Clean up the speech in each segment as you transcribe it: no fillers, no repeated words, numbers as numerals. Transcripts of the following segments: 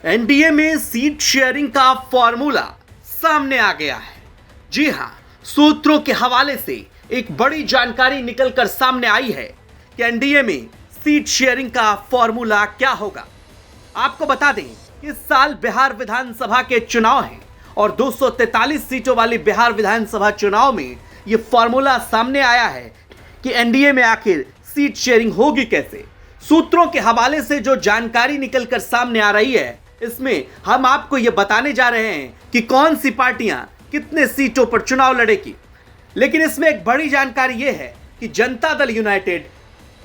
NDA में seat sharing का formula सामने आ गया है। जी हां, सूत्रों के हवाले से एक बड़ी जानकारी निकलकर सामने आई है कि एनडीए में सीट शेयरिंग का फॉर्मूला क्या होगा। आपको बता दें कि इस साल बिहार विधानसभा के चुनाव हैं और 243 सीटों वाली बिहार विधानसभा चुनाव में यह फॉर्मूला सामने आया है कि एनडीए में आखिर सीट शेयरिंग होगी कैसे। सूत्रों के हवाले से जो जानकारी निकलकर सामने आ रही है, इसमें हम आपको यह बताने जा रहे हैं कि कौन सी पार्टियां कितने सीटों पर चुनाव लड़ेगी। लेकिन इसमें एक बड़ी जानकारी यह है कि जनता दल यूनाइटेड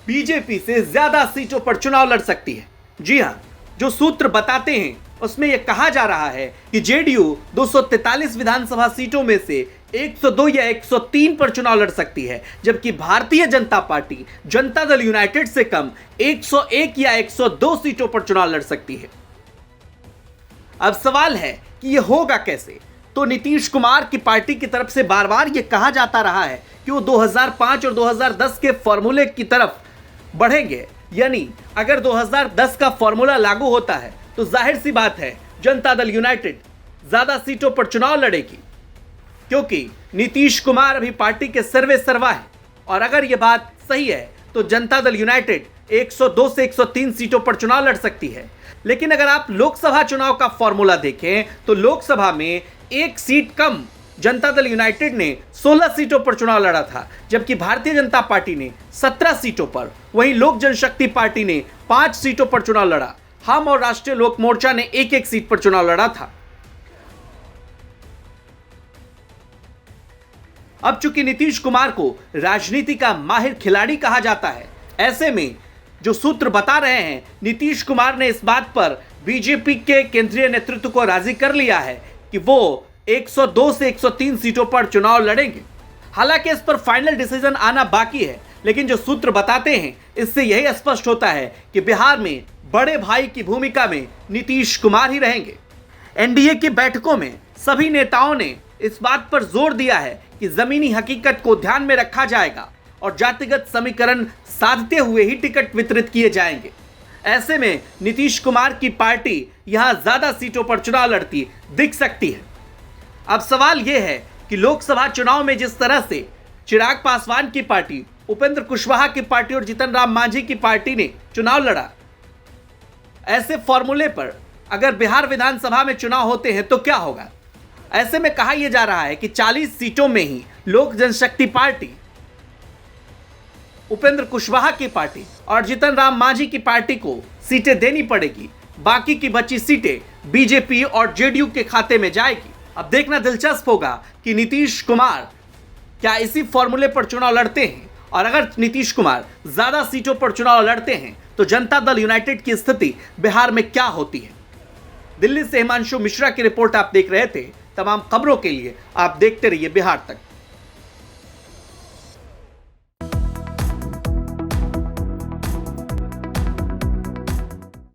बीजेपी से ज्यादा सीटों पर चुनाव लड़ सकती है। जी हां, जो सूत्र बताते हैं उसमें यह कहा जा रहा है कि जेडीयू 243 विधानसभा सीटों में से 102 या 103 पर चुनाव लड़ सकती है, जबकि भारतीय जनता पार्टी जनता दल यूनाइटेड से कम 101 या 102 सीटों पर चुनाव लड़ सकती है। अब सवाल है कि यह होगा कैसे। तो नीतीश कुमार की पार्टी की तरफ से बार बार यह कहा जाता रहा है कि वो 2005 और 2010 के फॉर्मूले की तरफ बढ़ेंगे, यानी अगर 2010 का फॉर्मूला लागू होता है तो जाहिर सी बात है जनता दल यूनाइटेड ज्यादा सीटों पर चुनाव लड़ेगी, क्योंकि नीतीश कुमार अभी पार्टी के सर्वे सर्वा है। और अगर यह बात सही है तो जनता दल यूनाइटेड 102 से 103 सीटों पर चुनाव लड़ सकती है। लेकिन अगर आप लोकसभा चुनाव का फॉर्मूला देखें तो लोकसभा में एक सीट कम जनता दल यूनाइटेड ने 16 सीटों पर चुनाव लड़ा था, जबकि भारतीय जनता पार्टी ने 17 सीटों पर, वहीं लोक जनशक्ति पार्टी ने 5 सीटों पर चुनाव लड़ा। हम और राष्ट्रीय लोक मोर्चा ने एक एक सीट पर चुनाव लड़ा था। अब चूंकि नीतीश कुमार को राजनीति का माहिर खिलाड़ी कहा जाता है, ऐसे में जो सूत्र बता रहे हैं नीतीश कुमार ने इस बात पर बीजेपी के केंद्रीय नेतृत्व को राजी कर लिया है कि वो 102 से 103 सीटों पर चुनाव लड़ेंगे। हालांकि इस पर फाइनल डिसीजन आना बाकी है, लेकिन जो सूत्र बताते हैं इससे यही स्पष्ट होता है कि बिहार में बड़े भाई की भूमिका में नीतीश कुमार ही रहेंगे। एनडीए की बैठकों में सभी नेताओं ने इस बात पर जोर दिया है कि जमीनी हकीकत को ध्यान में रखा जाएगा और जातिगत समीकरण साधते हुए ही टिकट वितरित किए जाएंगे। ऐसे में नीतीश कुमार की पार्टी यहां ज्यादा सीटों पर चुनाव लड़ती दिख सकती है। अब सवाल यह है कि लोकसभा चुनाव में जिस तरह से चिराग पासवान की पार्टी, उपेंद्र कुशवाहा की पार्टी और जीतन राम मांझी की पार्टी ने चुनाव लड़ा, ऐसे फॉर्मूले पर अगर बिहार विधानसभा में चुनाव होते हैं तो क्या होगा। ऐसे में कहा यह जा रहा है कि 40 सीटों में ही लोक जनशक्ति पार्टी, उपेंद्र कुशवाहा की पार्टी और जीतन राम मांझी की पार्टी को सीटें देनी पड़ेगी। बाकी की बची सीटें बीजेपी और जेडीयू के खाते में जाएगी। अब देखना दिलचस्प होगा कि नीतीश कुमार क्या इसी फॉर्मूले पर चुनाव लड़ते हैं, और अगर नीतीश कुमार ज्यादा सीटों पर चुनाव लड़ते हैं तो जनता दल यूनाइटेड की स्थिति बिहार में क्या होती है। दिल्ली से हिमांशु मिश्रा की रिपोर्ट आप देख रहे थे। तमाम खबरों के लिए आप देखते रहिए बिहार तक।